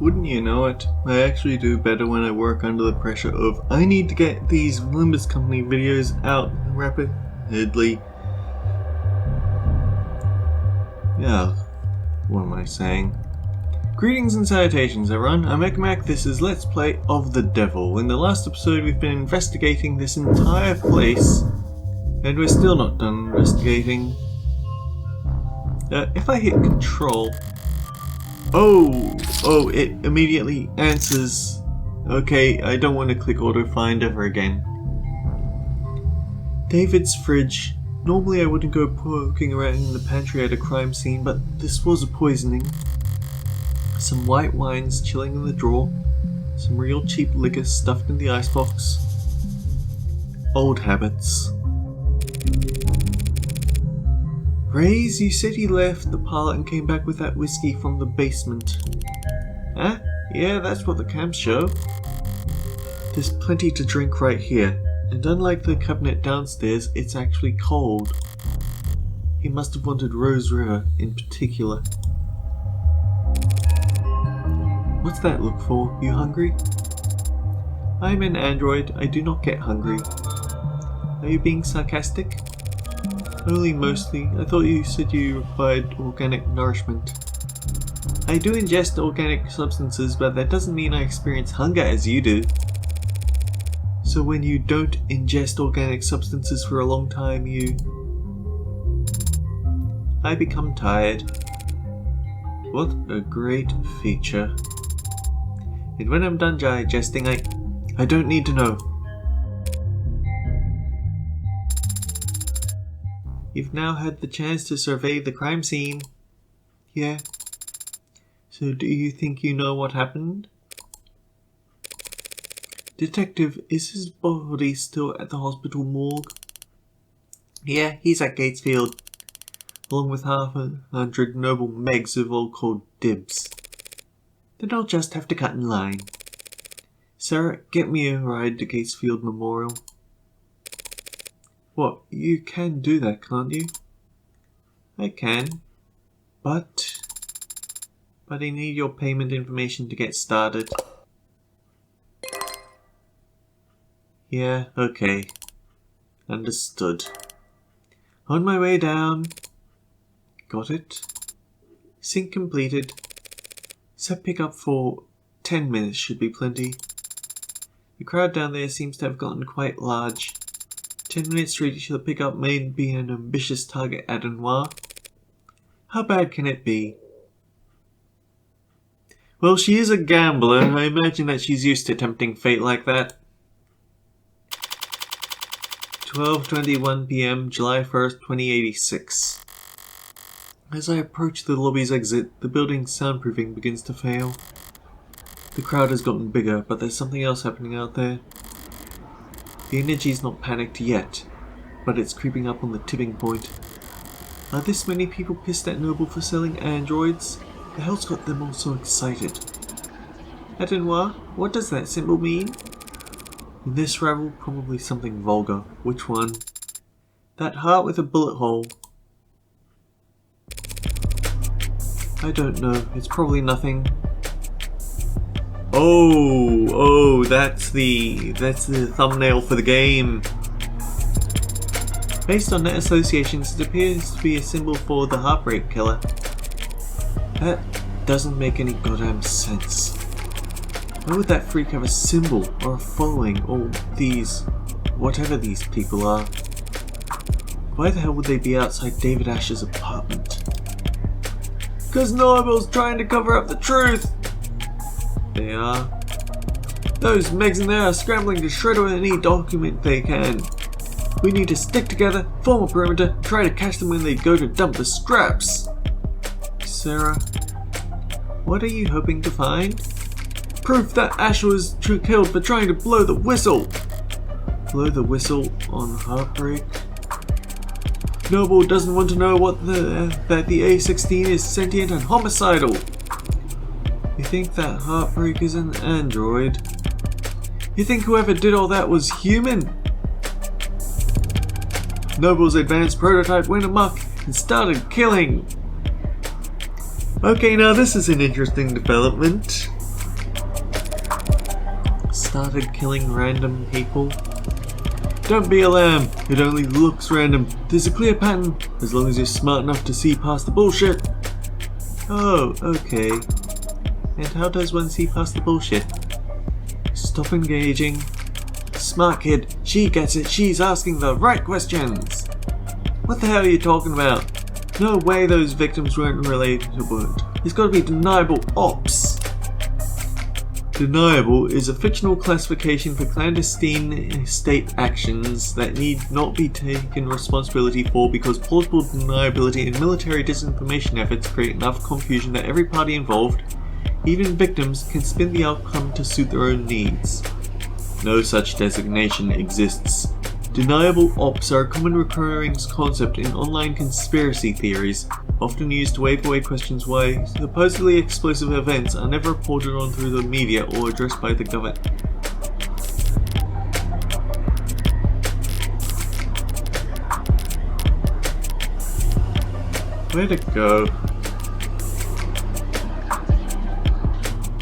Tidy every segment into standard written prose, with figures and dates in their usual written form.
Wouldn't you know it, I actually do better when I work under the pressure of I need to get these Limbus Company videos out rapidly. Yeah, what am I saying? Greetings and salutations everyone, I'm Ekmak, this is Let's Play of the Devil. In the last episode we've been investigating this entire place, and we're still not done investigating. If I hit control... Oh, it immediately answers. Okay, I don't want to click auto find ever again. David's fridge. Normally I wouldn't go poking around in the pantry at a crime scene, but this was a poisoning. Some white wines chilling in the drawer. Some real cheap liquor stuffed in the icebox. Old habits. Rays, you said he left the parlor and came back with that whiskey from the basement. Huh? Yeah, that's what the cams show. There's plenty to drink right here, and unlike the cabinet downstairs, it's actually cold. He must have wanted Rose River in particular. What's that look for? You hungry? I'm an android. I do not get hungry. Are you being sarcastic? Only mostly. I thought you said you required organic nourishment. I do ingest organic substances, but that doesn't mean I experience hunger as you do. So when you don't ingest organic substances for a long time, I become tired. What a great feature. And when I'm done digesting, I don't need to know. You've now had the chance to survey the crime scene. Yeah. So do you think you know what happened? Detective, is his body still at the hospital morgue? Yeah, he's at Gatesfield. Along with 100 noble megs of old cold dibs. Then I'll just have to cut in line. Sarah, get me a ride to Gatesfield Memorial. What, you can do that, can't you? I can. But I need your payment information to get started. Yeah, okay. Understood. On my way down. Got it. Sync completed. Set pickup for 10 minutes should be plenty. The crowd down there seems to have gotten quite large. 10 minutes to reach the pickup may be an ambitious target at Noir. How bad can it be? Well, she is a gambler. I imagine that she's used to tempting fate like that. 12:21 PM, July 1st, 2086. As I approach the lobby's exit, the building's soundproofing begins to fail. The crowd has gotten bigger, but there's something else happening out there. The energy's not panicked yet, but it's creeping up on the tipping point. Are this many people pissed at Noble for selling androids? The hell's got them all so excited? Adenoir, what does that symbol mean? In this rabble, probably something vulgar. Which one? That heart with a bullet hole. I don't know. It's probably nothing. Oh, that's the thumbnail for the game. Based on net associations, it appears to be a symbol for the Heartbreak Killer. That doesn't make any goddamn sense. Why would that freak have a symbol or a following or these, whatever these people are? Why the hell would they be outside David Ash's apartment? 'Cause Noble's trying to cover up the truth! They are. Those megs in there are scrambling to shred away any document they can. We need to stick together, form a perimeter, and try to catch them when they go to dump the scraps. Sarah, what are you hoping to find? Proof that Ash was killed for trying to blow the whistle. Blow the whistle on Heartbreak? Noble doesn't want to know that the A-16 is sentient and homicidal. You think that Heartbreak is an android? You think whoever did all that was human? Noble's advanced prototype went amok and started killing. Okay, now this is an interesting development. started killing random people? Don't be alarmed, it only looks random. There's a clear pattern, as long as you're smart enough to see past the bullshit. Oh, okay. And how does one see past the bullshit? Stop engaging. Smart kid, she gets it, she's asking the right questions. What the hell are you talking about? No way those victims weren't related to Wood. It's gotta be deniable ops. Deniable is a fictional classification for clandestine state actions that need not be taken responsibility for because plausible deniability and military disinformation efforts create enough confusion that every party involved, even victims, can spin the outcome to suit their own needs. No such designation exists. Deniable ops are a common recurring concept in online conspiracy theories, often used to wave away questions why supposedly explosive events are never reported on through the media or addressed by the government. Way to go.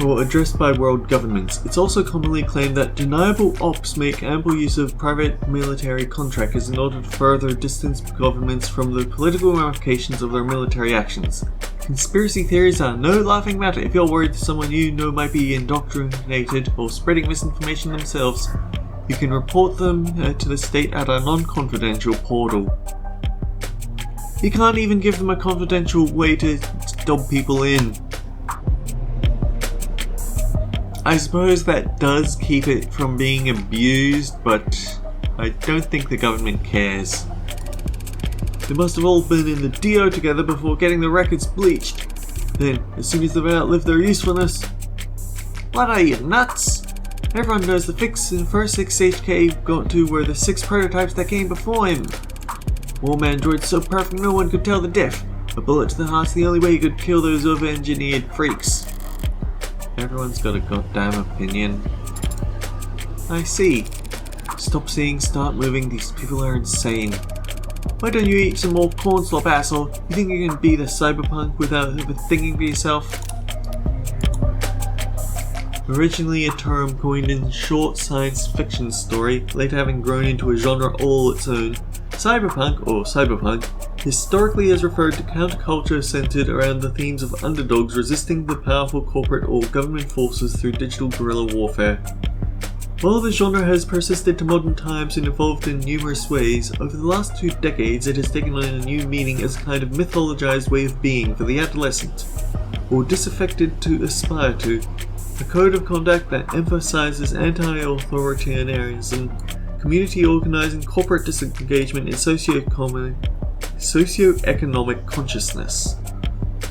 Or addressed by world governments. It's also commonly claimed that deniable ops make ample use of private military contractors in order to further distance governments from the political ramifications of their military actions. Conspiracy theories are no laughing matter. If you're worried that someone you know might be indoctrinated or spreading misinformation themselves, you can report them to the state at a non-confidential portal. You can't even give them a confidential way to dob people in. I suppose that does keep it from being abused, but I don't think the government cares. They must have all been in the DO together before getting the records bleached. Then, as soon as they've outlived their usefulness... What are you, nuts? Everyone knows the first 6 HK got to were the 6 prototypes that came before him. Warm androids so perfect no one could tell the diff. A bullet to the heart's the only way you could kill those over-engineered freaks. Everyone's got a goddamn opinion. I see. Stop seeing, start moving, these people are insane. Why don't you eat some more corn slop, asshole? You think you can be the cyberpunk without ever thinking for yourself? Originally a term coined in short science fiction story, later having grown into a genre all its own, cyberpunk, or cyberpunk, historically has referred to counterculture centered around the themes of underdogs resisting the powerful corporate or government forces through digital guerrilla warfare. While the genre has persisted to modern times and evolved in numerous ways, over the last 2 decades it has taken on a new meaning as a kind of mythologized way of being for the adolescent, or disaffected to aspire to, a code of conduct that emphasizes anti-authoritarianism, community organizing, corporate disengagement, and socioeconomic consciousness.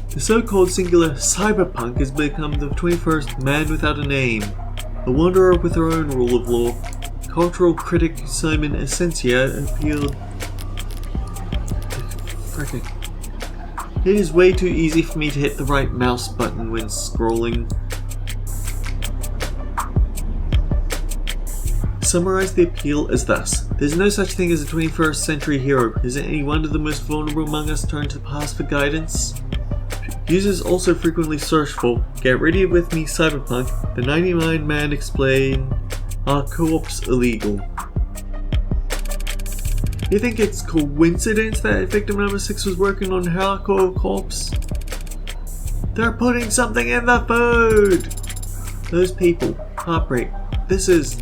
The so-called singular cyberpunk has become the 21st man without a name, a wanderer with her own rule of law. Cultural critic Simon Essentia appealed... Frickin'. It is way too easy for me to hit the right mouse button when scrolling. Summarize the appeal as thus. There's no such thing as a 21st century hero. Is it any wonder the most vulnerable among us turn to the past for guidance? Users also frequently search for, get ready with me cyberpunk, the 99 man explain, are co-ops illegal? You think it's coincidence that victim number 6 was working on hardcore co-ops? They're putting something in the food! Those people, Heartbreak, this is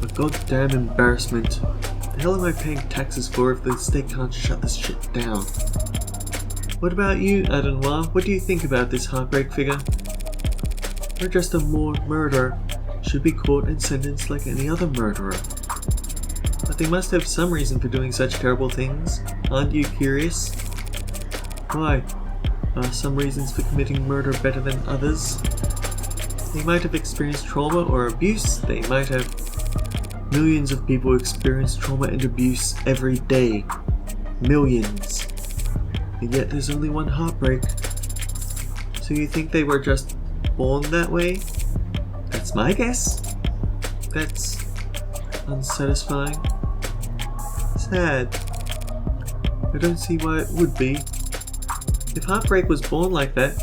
a goddamn embarrassment. The hell am I paying taxes for if the state can't shut this shit down? What about you, Adenoir? What do you think about this Heartbreak figure? We're just a murderer. Should be caught and sentenced like any other murderer. But they must have some reason for doing such terrible things. Aren't you curious? Why? Are some reasons for committing murder better than others? They might have experienced trauma or abuse. They might have... Millions of people experience trauma and abuse every day. Millions. And yet there's only one heartbreak. So you think they were just born that way? That's my guess. That's unsatisfying. Sad. I don't see why it would be. If Heartbreak was born like that,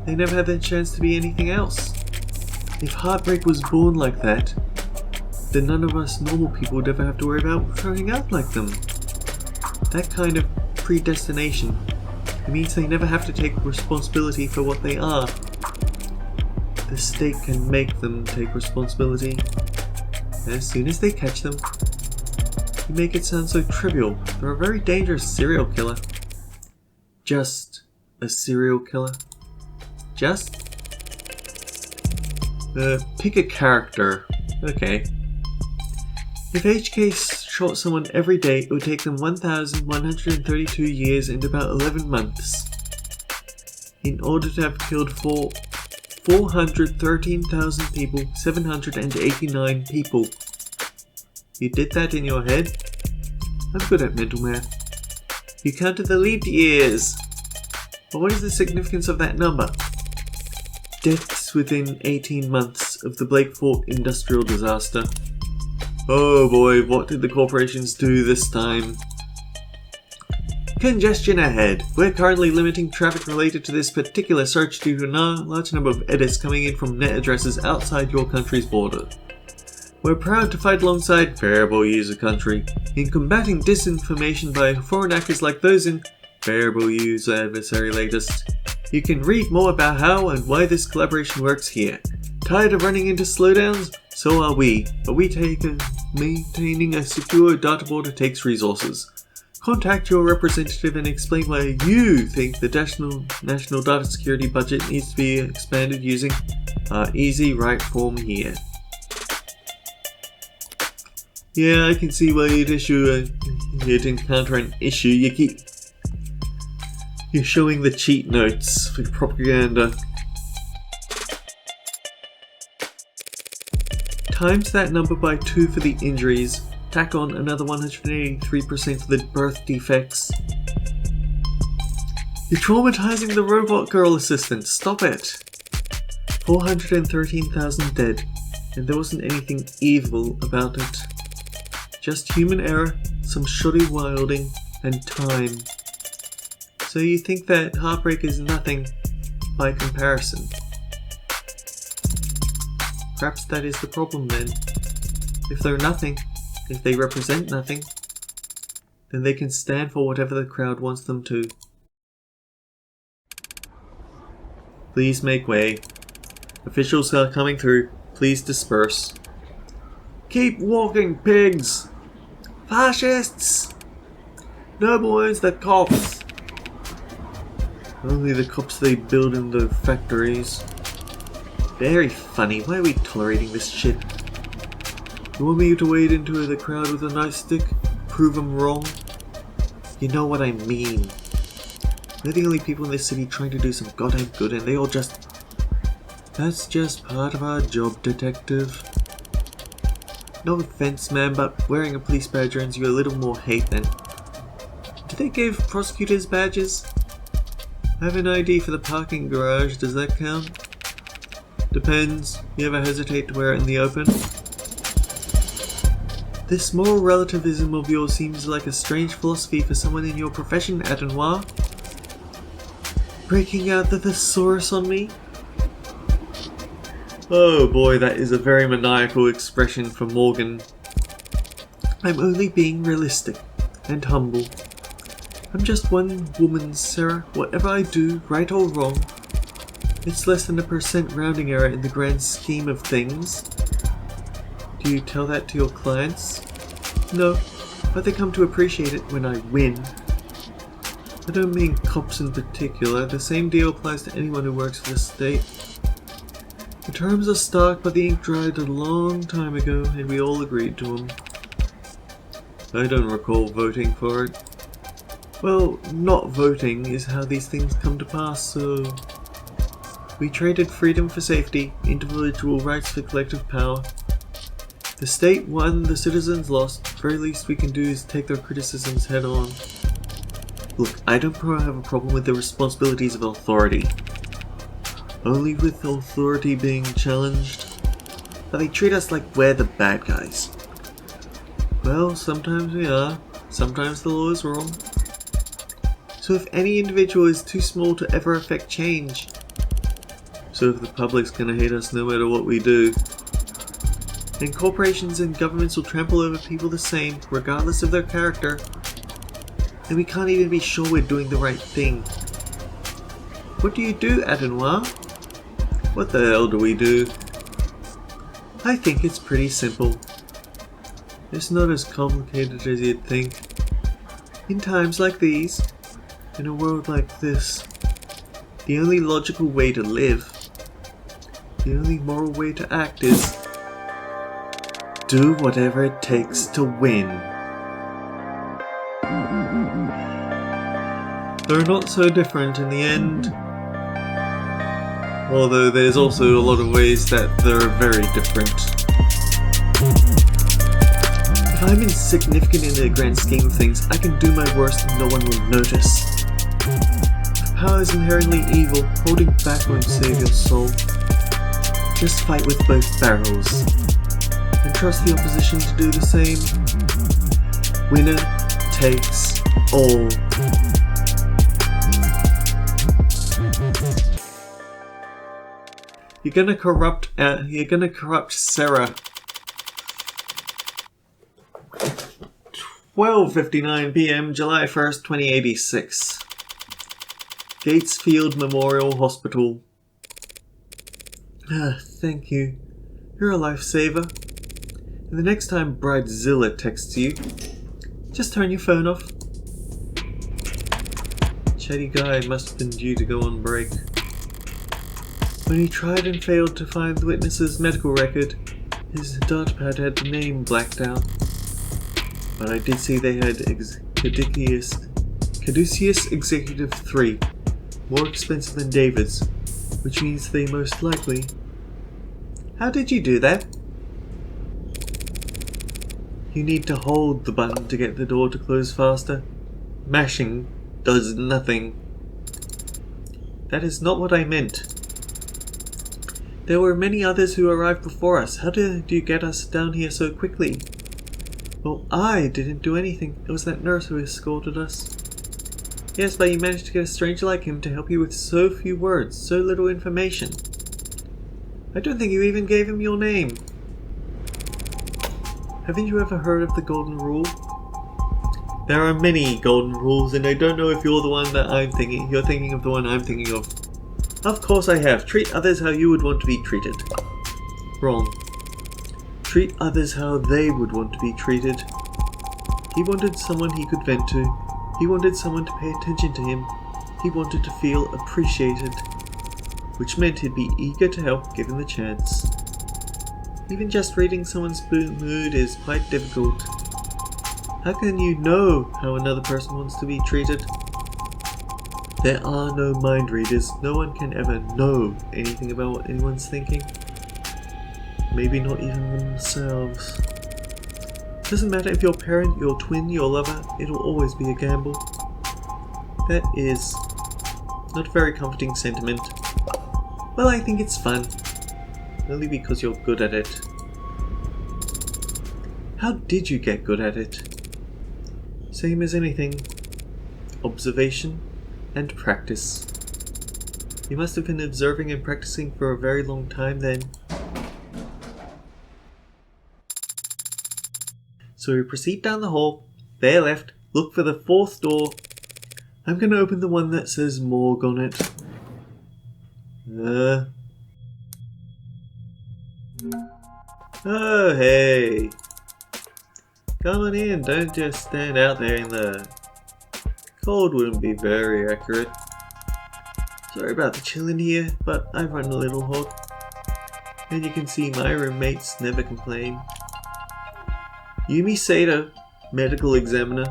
they never had the chance to be anything else. If Heartbreak was born like that, then none of us normal people would ever have to worry about turning out like them. That kind of predestination, it means they never have to take responsibility for what they are. The state can make them take responsibility. As soon as they catch them, you make it sound so trivial. They're a very dangerous serial killer. Just a serial killer. Just? Pick a character. Okay. If HK shot someone every day, it would take them 1,132 years and about 11 months. In order to have killed 413,000 people, 789 people. You did that in your head? I'm good at mental math. You counted the leap years. But what is the significance of that number? Deaths within 18 months of the Blake Fort industrial disaster. Oh boy, what did the corporations do this time? Congestion ahead. We're currently limiting traffic related to this particular search due to a large number of edits coming in from net addresses outside your country's border. We're proud to fight alongside Variable User Country in combating disinformation by foreign actors like those in Variable User Adversary Latest. You can read more about how and why this collaboration works here. Tired of running into slowdowns? So are we, but maintaining a secure data border takes resources. Contact your representative and explain why you think the national data security budget needs to be expanded using our easy right form here. Yeah, I can see why you'd encounter an issue. You're showing the cheat notes for propaganda. Times that number by 2 for the injuries. Tack on another 183% for the birth defects. You're traumatizing the robot girl assistant. Stop it. 413,000 dead, and there wasn't anything evil about it. Just human error, some shoddy wilding, and time. So you think that Heartbreak is nothing by comparison? Perhaps that is the problem then. If they're nothing, if they represent nothing, then they can stand for whatever the crowd wants them to. Please make way. Officials are coming through. Please disperse. Keep walking, pigs! Fascists! No boys, the cops! Only the cops they build in the factories. Very funny. Why are we tolerating this shit? You want me to wade into the crowd with a nice stick? Prove them wrong? You know what I mean. We're the only people in this city trying to do some goddamn good and they all just... That's just part of our job, detective. No offense, man, but wearing a police badge earns you a little more hate than... Do they give prosecutors badges? I have an ID for the parking garage, does that count? Depends. You ever hesitate to wear it in the open? This moral relativism of yours seems like a strange philosophy for someone in your profession, Adenoir. Breaking out the thesaurus on me? Oh boy, that is a very maniacal expression from Morgan. I'm only being realistic and humble. I'm just one woman, Sarah. Whatever I do, right or wrong, it's less than a % rounding error in the grand scheme of things. Do you tell that to your clients? No, but they come to appreciate it when I win. I don't mean cops in particular. The same deal applies to anyone who works for the state. The terms are stark, but the ink dried a long time ago, and we all agreed to them. I don't recall voting for it. Well, not voting is how these things come to pass, so... We traded freedom for safety, individual rights for collective power. The state won, the citizens lost. The very least we can do is take their criticisms head on. Look, I don't have a problem with the responsibilities of authority. Only with authority being challenged. But they treat us like we're the bad guys. Well, sometimes we are. Sometimes the law is wrong. So if any individual is too small to ever affect change, so if the public's gonna hate us no matter what we do, and corporations and governments will trample over people the same, regardless of their character. And we can't even be sure we're doing the right thing. What do you do, Adenoir? What the hell do we do? I think it's pretty simple. It's not as complicated as you'd think. In times like these, in a world like this, the only logical way to live, the only moral way to act is do whatever it takes to win. They're not so different in the end, although there's also a lot of ways that they're very different. If I'm insignificant in the grand scheme of things, I can do my worst and no one will notice. If power is inherently evil, holding back won't save your soul. Just fight with both barrels, and trust the opposition to do the same. Winner takes all. You're gonna corrupt Sarah. 12:59 p.m. July 1st, 2086. Gatesfield Memorial Hospital. Thank you. You're a lifesaver. And the next time Bridezilla texts you, just turn your phone off. Chatty guy must have been due to go on break. When he tried and failed to find the witness's medical record, his datapad had the name blacked out. But I did see they had Caduceus Executive 3, more expensive than David's, which means they most likely... How did you do that? You need to hold the button to get the door to close faster. Mashing does nothing. That is not what I meant. There were many others who arrived before us. How did you get us down here so quickly? Well, I didn't do anything. It was that nurse who escorted us. Yes, but you managed to get a stranger like him to help you with so few words, so little information. I don't think you even gave him your name. Haven't you ever heard of the Golden Rule? There are many Golden Rules, and I don't know if you're the one that I'm thinking. You're thinking of the one I'm thinking of. Of course I have. Treat others how you would want to be treated. Wrong. Treat others how they would want to be treated. He wanted someone he could vent to. He wanted someone to pay attention to him. He wanted to feel appreciated, which meant he'd be eager to help given the chance. Even just reading someone's mood is quite difficult. How can you know how another person wants to be treated? There are no mind readers. No one can ever know anything about what anyone's thinking. Maybe not even themselves. Doesn't matter if your parent, your twin, your lover, it'll always be a gamble. That is not a very comforting sentiment. Well, I think it's fun. Only because you're good at it. How did you get good at it? Same as anything. Observation and practice. You must have been observing and practicing for a very long time then. So we proceed down the hall, bear left, look for the fourth door. I'm going to open the one that says morgue on it. Oh, hey. Come on in, don't just stand out there in the cold. Wouldn't be very accurate. Sorry about the chill in here, but I run a little hot. And you can see my roommates never complain. Yumi Sato, medical examiner.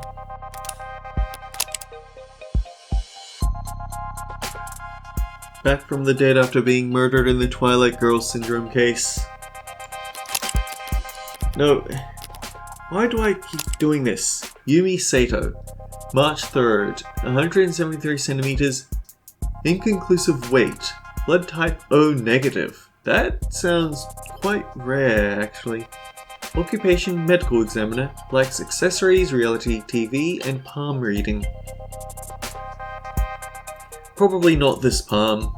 Back from the dead after being murdered in the Twilight Girls syndrome case. No. Why do I keep doing this? Yumi Sato. March 3rd. 173 centimeters. Inconclusive weight. Blood type O negative. That sounds quite rare, actually. Occupation medical examiner. Likes accessories, reality TV, and palm reading. Probably not this palm.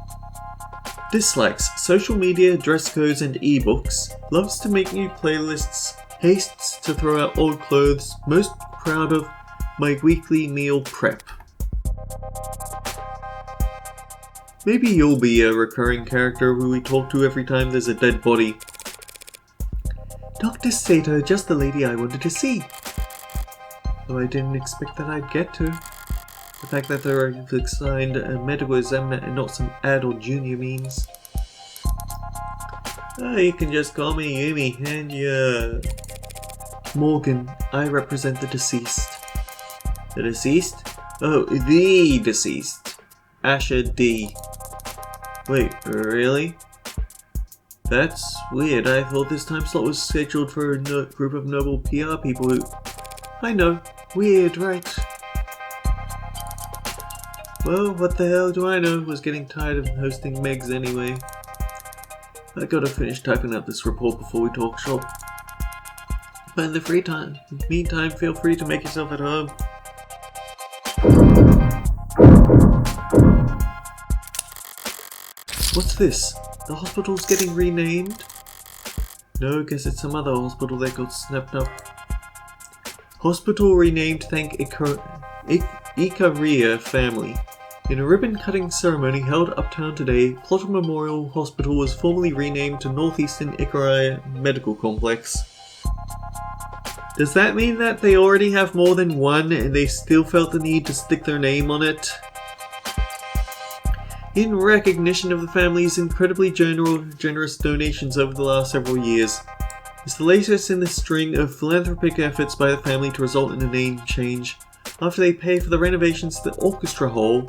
Dislikes social media, dress codes, and ebooks. Loves to make new playlists. Hastes to throw out old clothes. Most proud of my weekly meal prep. Maybe you'll be a recurring character who we talk to every time there's a dead body. Dr. Sato, just the lady I wanted to see. Though I didn't expect that I'd get to. The fact that they're assigned a medical examiner and not some adult junior means. Oh, you can just call me Yumi, and yeah. Morgan, I represent the deceased. The deceased? Oh, the deceased. Asher D. Wait, really? That's weird. I thought this time slot was scheduled for a group of noble PR people who... I know. Weird, right? Well, what the hell do I know? Was getting tired of hosting Megs anyway. I gotta finish typing up this report before we talk shop. But in the meantime, feel free to make yourself at home. What's this? The hospital's getting renamed? No, guess it's some other hospital that got snapped up. Hospital renamed thank Ikaria family. In a ribbon-cutting ceremony held uptown today, Plotter Memorial Hospital was formally renamed to Northeastern Ikaria Medical Complex. Does that mean that they already have more than one and they still felt the need to stick their name on it? In recognition of the family's incredibly generous donations over the last several years, it's the latest in the string of philanthropic efforts by the family to result in a name change, after they pay for the renovations to the Orchestra Hall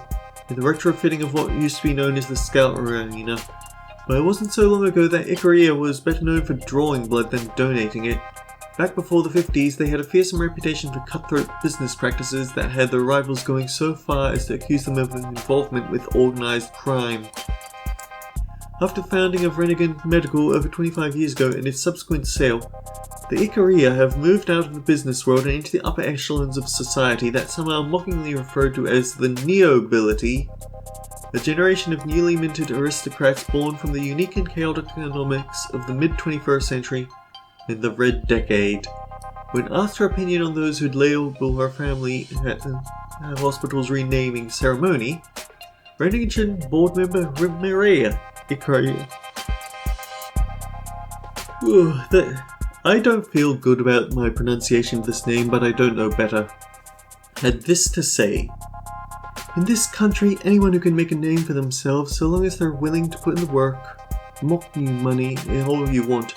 and the retrofitting of what used to be known as the Scout Arena. But it wasn't so long ago that Ikaria was better known for drawing blood than donating it. Back before the 50s, they had a fearsome reputation for cutthroat business practices that had their rivals going so far as to accuse them of involvement with organized crime. After the founding of Renegade Medical over 25 years ago and its subsequent sale, the Ikaria have moved out of the business world and into the upper echelons of society that some are mockingly referred to as the Neobility, a generation of newly minted aristocrats born from the unique and chaotic economics of the mid-21st century in the Red Decade. When asked her opinion on those who'd label her family at the hospital's renaming ceremony, Renegade board member Mireya Ikaria. I don't feel good about my pronunciation of this name, but I don't know better. Had this to say. In this country, anyone who can make a name for themselves, so long as they're willing to put in the work, mock you money, all you want.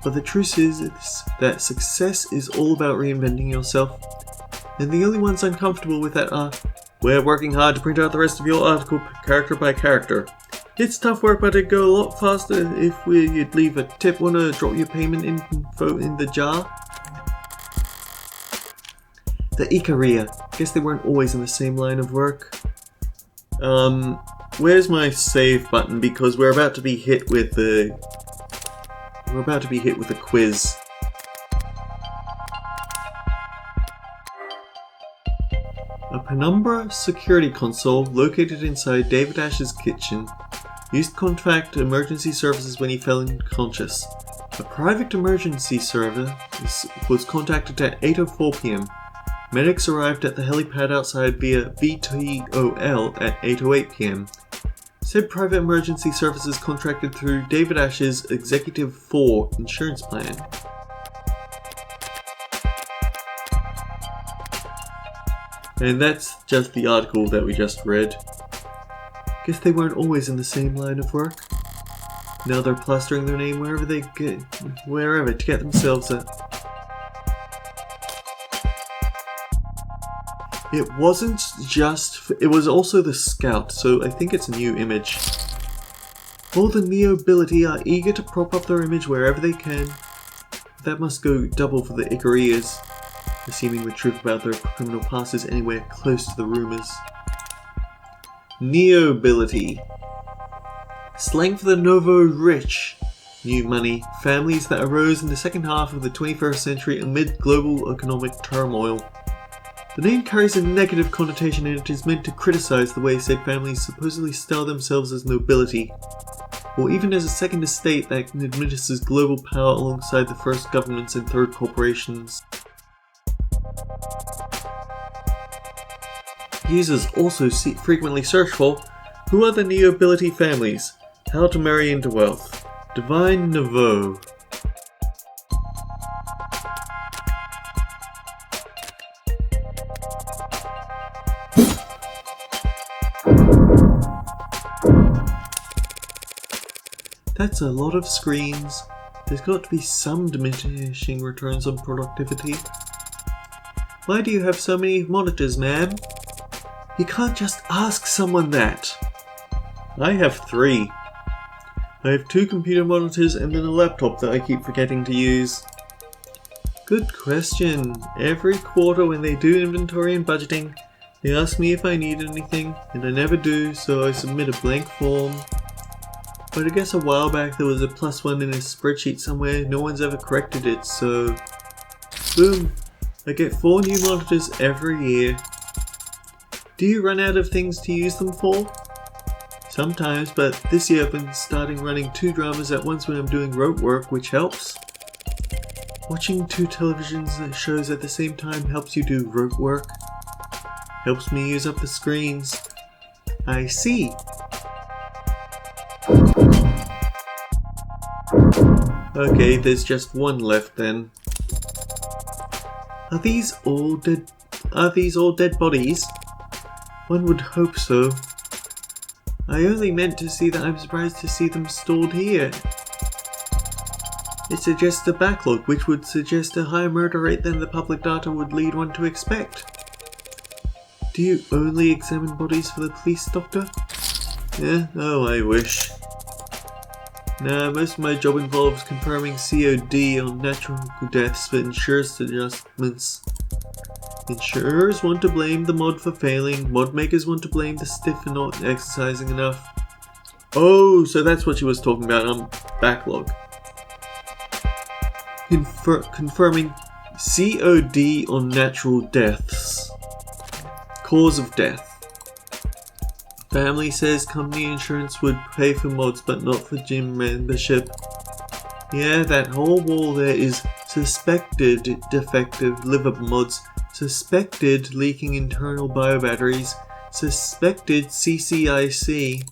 But the truth is that success is all about reinventing yourself. And the only ones uncomfortable with that are, we're working hard to print out the rest of your article character by character. It's tough work, but it'd go a lot faster if you'd leave a tip. Wanna drop your payment info in the jar? The Ikaria. Guess they weren't always in the same line of work. Where's my save button? Because we're about to be hit with a quiz. A Penumbra security console located inside David Ash's kitchen used to contact emergency services when he fell unconscious. A private emergency service was contacted at 8:04 p.m. Medics arrived at the helipad outside via VTOL at 8:08 p.m. Said private emergency services contracted through David Ash's Executive 4 insurance plan. And that's just the article that we just read. Guess they weren't always in the same line of work. Now they're plastering their name wherever to get themselves a... It was also the Scout, so I think it's a new image. All the Neobility are eager to prop up their image wherever they can. That must go double for the Icarias, assuming the truth about their criminal past is anywhere close to the rumors. Neobility. Slang for the Novo Rich. New money. Families that arose in the second half of the 21st century amid global economic turmoil. The name carries a negative connotation and it is meant to criticize the way said families supposedly style themselves as nobility. or even as a second estate that administers global power alongside the first governments and third corporations. Users also frequently search for who are the nobility families, how to marry into wealth, divine nouveau. That's a lot of screens. There's got to be some diminishing returns on productivity. Why do you have so many monitors, ma'am? You can't just ask someone that. I have 3. I have 2 computer monitors and then a laptop that I keep forgetting to use. Good question. Every quarter when they do inventory and budgeting, they ask me if I need anything, and I never do, so I submit a blank form. But I guess a while back there was a +1 in a spreadsheet somewhere, no one's ever corrected it, so boom, I get 4 new monitors every year. Do you run out of things to use them for? Sometimes, but this year I've been starting running 2 dramas at once when I'm doing rote work, which helps. Watching 2 television shows at the same time helps you do rote work. Helps me use up the screens. I see. Okay, there's just 1 left then. Are these all dead bodies? One would hope so. I only meant to see that I'm surprised to see them stored here. It suggests a backlog, which would suggest a higher murder rate than the public data would lead one to expect. Do you only examine bodies for the police, Doctor? Yeah, oh I wish. Nah, most of my job involves confirming COD on natural deaths for insurance adjustments. Insurers want to blame the mod for failing, mod makers want to blame the stiff for not exercising enough. Oh, so that's what she was talking about on backlog. Confirming COD on natural deaths. Cause of death. Family says company insurance would pay for mods but not for gym membership. Yeah, that whole wall there is suspected defective liver mods, suspected leaking internal biobatteries, suspected CCIC.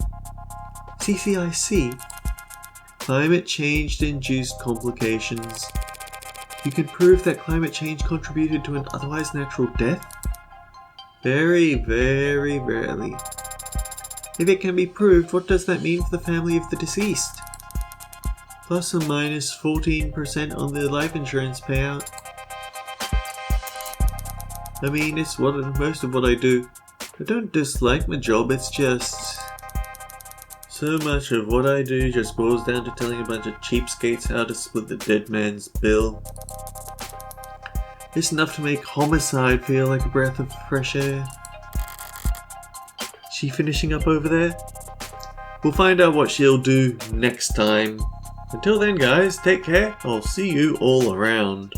CCIC? Climate change induced complications. You can prove that climate change contributed to an otherwise natural death? Very, very rarely. If it can be proved, what does that mean for the family of the deceased? Plus or minus 14% on the life insurance payout. I mean, it's most of what I do. I don't dislike my job, it's just... so much of what I do just boils down to telling a bunch of cheapskates how to split the dead man's bill. It's enough to make homicide feel like a breath of fresh air. She finishing up over there? We'll find out what she'll do next time. Until then guys, take care, I'll see you all around.